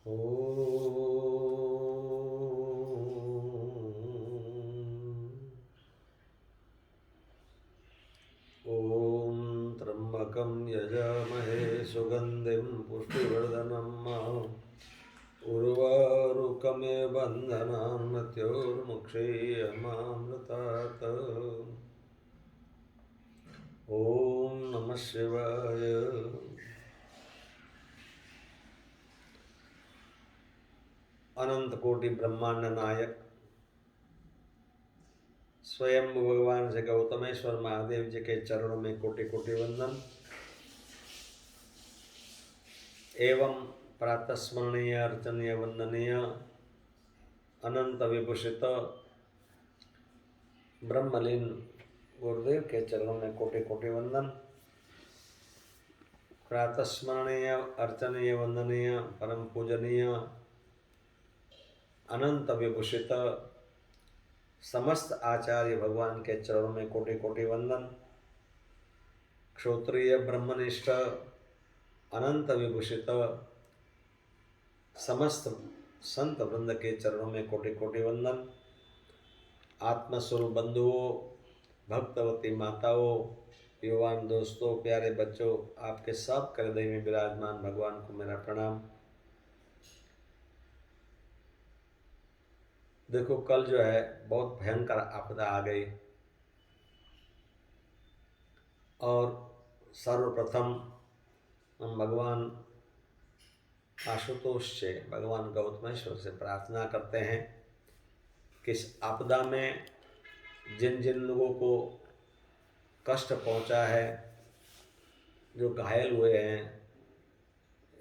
ॐ त्र्यम्बकं यजामहे सुगन्धिं पुष्टिवर्धनम् उर्वारुकमिव बन्धनान् मृत्योर्मुक्षीयमामृतात्। ॐ नमः शिवाय। अनंत कोटि ब्रह्मांड नायक स्वयं भगवान श्री गौतमेश्वर महादेव जी के चरणों में कोटि कोटि वंदन एवं प्रातः स्मरणीय अर्चनीय वंदनीय अनंत विभूषित ब्रह्मलीन गुरुदेव के चरणों में कोटि कोटि वंदन। प्रातः स्मरणीय अर्चनीय वंदनीय परम पूजनीय अनंत विभूषित समस्त आचार्य भगवान के चरणों में कोटि कोटि वंदन। क्षोत्रिय ब्रह्मनिष्ठ अनंत विभूषित समस्त संत वृंद के चरणों में कोटि कोटि वंदन। आत्मस्वरूप बंधुओं, भक्तवती माताओं, युवान दोस्तों, प्यारे बच्चों, आपके सब हृदय में विराजमान भगवान को मेरा प्रणाम। देखो, कल जो है बहुत भयंकर आपदा आ गई और सर्वप्रथम हम भगवान आशुतोष से, भगवान गौतमेश्वर से प्रार्थना करते हैं कि इस आपदा में जिन जिन लोगों को कष्ट पहुंचा है, जो घायल हुए हैं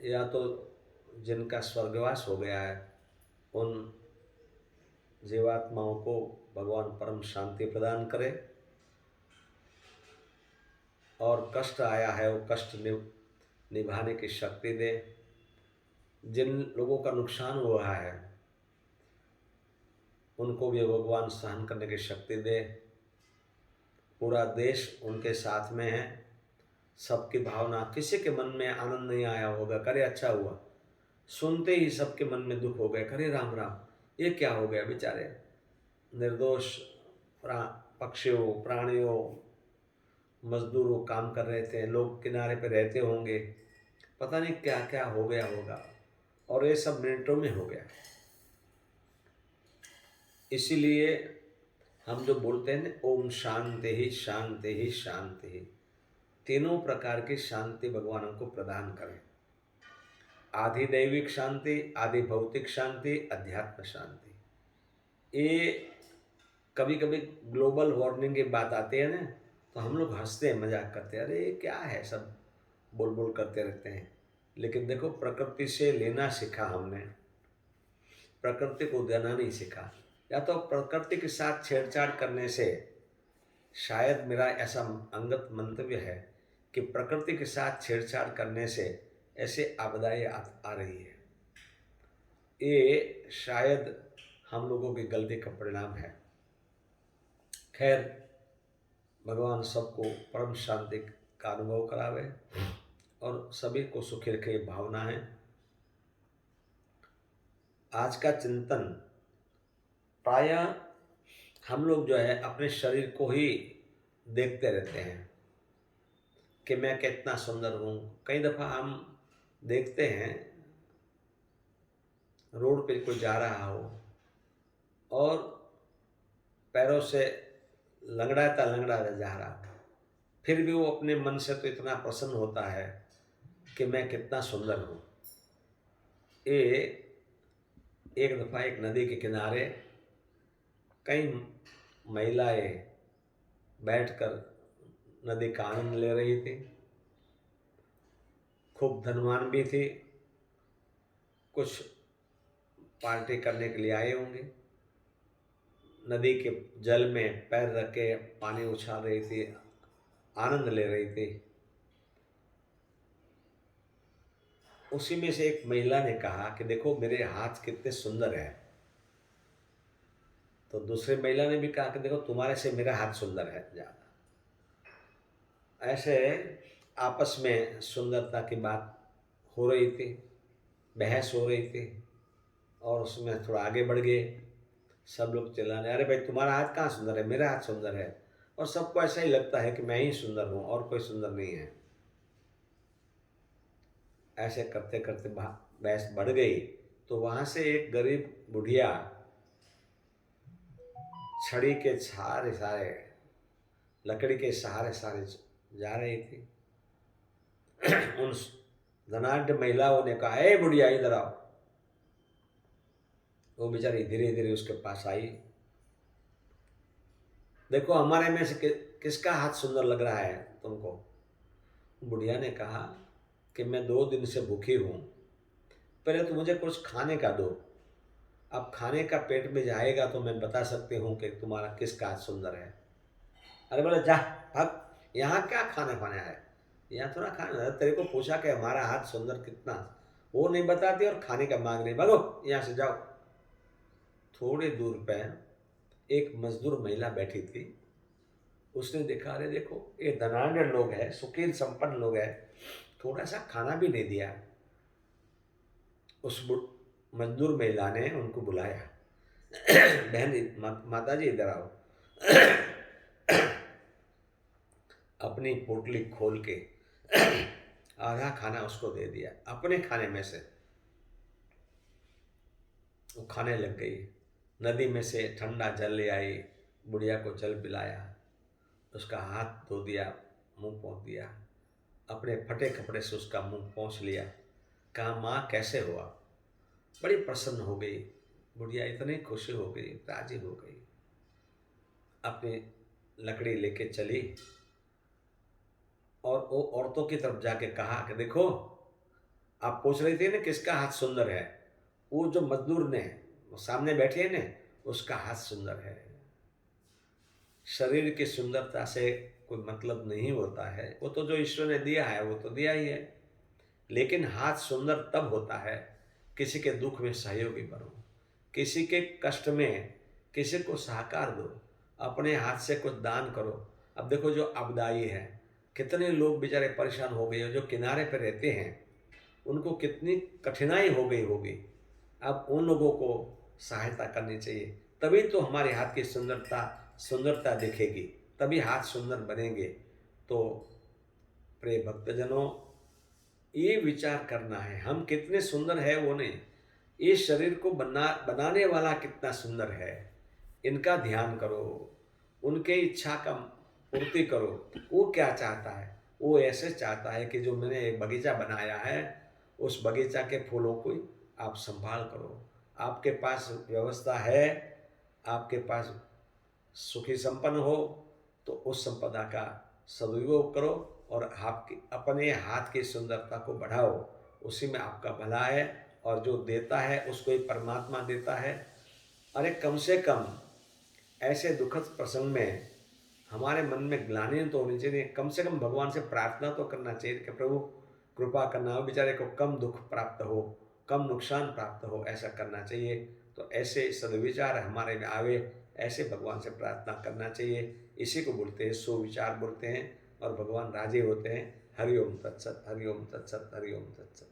या तो जिनका स्वर्गवास हो गया है, उन जीवात्माओं को भगवान परम शांति प्रदान करे और कष्ट आया है वो कष्ट निभाने की शक्ति दे। जिन लोगों का नुकसान हुआ है उनको भी भगवान सहन करने की शक्ति दे। पूरा देश उनके साथ में है। सबकी भावना, किसी के मन में आनंद नहीं आया होगा, करे अच्छा हुआ, सुनते ही सबके मन में दुख हो गए, करे राम राम, ये क्या हो गया, बेचारे निर्दोष पक्षियों, प्राणियों, मजदूरों काम कर रहे थे, लोग किनारे पे रहते होंगे, पता नहीं क्या क्या हो गया होगा, और ये सब मिनटों में हो गया। इसीलिए हम जो बोलते हैं ना, ओम शांति ही शांति ही शांति ही, तीनों प्रकार की शांति भगवान हमको प्रदान करें। आधि दैविक शांति, आधि भौतिक शांति, अध्यात्म शांति। ये कभी कभी ग्लोबल वार्मिंग की बात आती है ना, तो हम लोग हंसते हैं, मजाक करते हैं, अरे ये क्या है, सब बोल बोल करते रहते हैं। लेकिन देखो, प्रकृति से लेना सीखा हमने, प्रकृति को देना नहीं सीखा। या तो प्रकृति के साथ छेड़छाड़ करने से, शायद मेरा ऐसा अंगत मंतव्य है कि प्रकृति के साथ छेड़छाड़ करने से ऐसे आपदाएं आ रही है। ये शायद हम लोगों की गलती का परिणाम है। खैर, भगवान सबको परम शांति का अनुभव करावे और सभी को सुखी रखे, भावना है। आज का चिंतन प्रायः हम लोग जो है अपने शरीर को ही देखते रहते हैं कि मैं कितना सुंदर हूँ। कई दफ़ा हम देखते हैं रोड पे कोई जा रहा हो और पैरों से लंगड़ाता लंगड़ाता जा रहा, फिर भी वो अपने मन से तो इतना प्रसन्न होता है कि मैं कितना सुंदर हूँ। ये एक दफ़ा एक नदी के किनारे कई महिलाएं बैठकर नदी का आनंद ले रही थी। खूब धनवान भी थी, कुछ पार्टी करने के लिए आए होंगे। नदी के जल में पैर रख के पानी उछाल रही थी, आनंद ले रही थी। उसी में से एक महिला ने कहा कि देखो मेरे हाथ कितने सुंदर है। तो दूसरी महिला ने भी कहा कि देखो तुम्हारे से मेरा हाथ सुंदर है ज़्यादा। ऐसे आपस में सुंदरता की बात हो रही थी। बहस हो रही थी और उसमें थोड़ा आगे बढ़ गए। सब लोग चिल्लाने, अरे भाई तुम्हारा हाथ कहाँ सुंदर है, मेरा हाथ सुंदर है। और सबको ऐसा ही लगता है कि मैं ही सुंदर हूँ और कोई सुंदर नहीं है। ऐसे करते करते बहस बढ़ गई तो वहाँ से एक गरीब बुढ़िया छड़ी के सहारे सहारे, लकड़ी के सहारे सहारे जा रही थी। उन धनाढ़ महिलाओं ने कहा, ए बुढ़िया इधर आओ। वो बेचारी धीरे धीरे उसके पास आई। देखो हमारे में से किसका हाथ सुंदर लग रहा है तुमको। बुढ़िया ने कहा कि मैं 2 दिन से भूखी हूँ, पहले तो मुझे कुछ खाने का दो। अब खाने का पेट में जाएगा तो मैं बता सकती हूँ कि तुम्हारा किसका हाथ सुंदर है। अरे बोले जा भाग, यहाँ क्या खाने पाने है, यहाँ थोड़ा खाना है। तेरे को पूछा कि हमारा हाथ सुंदर कितना, वो नहीं बताती और खाने का मांग रही, भागो यहाँ से जाओ। थोड़ी दूर पे एक मजदूर महिला बैठी थी। उसने देखा, अरे देखो ये धनाढ़ लोग हैं, सुखी संपन्न लोग हैं, थोड़ा सा खाना भी नहीं दिया। उस मजदूर महिला ने उनको बुलाया, बहन माता जी इधर आओ। अपनी पोटली खोल के आधा खाना उसको दे दिया अपने खाने में से। वो खाने लग गई। नदी में से ठंडा जल ले आई, बुढ़िया को जल पिलाया, उसका हाथ धो दिया, मुंह पोंछ दिया, अपने फटे कपड़े से उसका मुंह पोंछ लिया। कहा, माँ कैसे हुआ। बड़ी प्रसन्न हो गई बुढ़िया, इतनी खुशी हो गई, राजी हो गई। अपनी लकड़ी लेके चली और वो औरतों की तरफ जाके कहा कि देखो, आप पूछ रही थी ना किसका हाथ सुंदर है, वो जो मजदूर ने वो सामने बैठे हैं ना, उसका हाथ सुंदर है। शरीर की सुंदरता से कोई मतलब नहीं होता है, वो तो जो ईश्वर ने दिया है वो तो दिया ही है। लेकिन हाथ सुंदर तब होता है किसी के दुख में सहयोगी बनो, किसी के कष्ट में किसी को सहकार दो, अपने हाथ से कुछ दान करो। अब देखो जो आपदाई है, कितने लोग बेचारे परेशान हो गए, जो किनारे पर रहते हैं उनको कितनी कठिनाई हो गई होगी। अब उन लोगों को सहायता करनी चाहिए, तभी तो हमारे हाथ की सुंदरता दिखेगी, तभी हाथ सुंदर बनेंगे। तो प्रिय भक्तजनों, ये विचार करना है हम कितने सुंदर है वो नहीं, ये शरीर को बनाने वाला कितना सुंदर है, इनका ध्यान करो, उनके इच्छा का पूर्ति करो। वो क्या चाहता है, वो ऐसे चाहता है कि जो मैंने एक बगीचा बनाया है, उस बगीचा के फूलों को आप संभाल करो। आपके पास व्यवस्था है, आपके पास सुखी संपन्न हो, तो उस संपदा का सदुपयोग करो और आपकी अपने हाथ की सुंदरता को बढ़ाओ। उसी में आपका भला है, और जो देता है उसको ही परमात्मा देता है। अरे कम से कम ऐसे दुखद प्रसंग में हमारे मन में ग्लानि तो होनी चाहिए, कम से कम भगवान से प्रार्थना तो करना चाहिए कि प्रभु कृपा करना हो, बेचारे को कम दुख प्राप्त हो, कम नुकसान प्राप्त हो, ऐसा करना चाहिए। तो ऐसे सद्विचार हमारे में आवे, ऐसे भगवान से प्रार्थना करना चाहिए। इसी को बोलते हैं सुविचार बोलते हैं, और भगवान राजी होते हैं। हरि ओम तत्सत, हरि ओम तत्सत, हरि ओम तत्सत।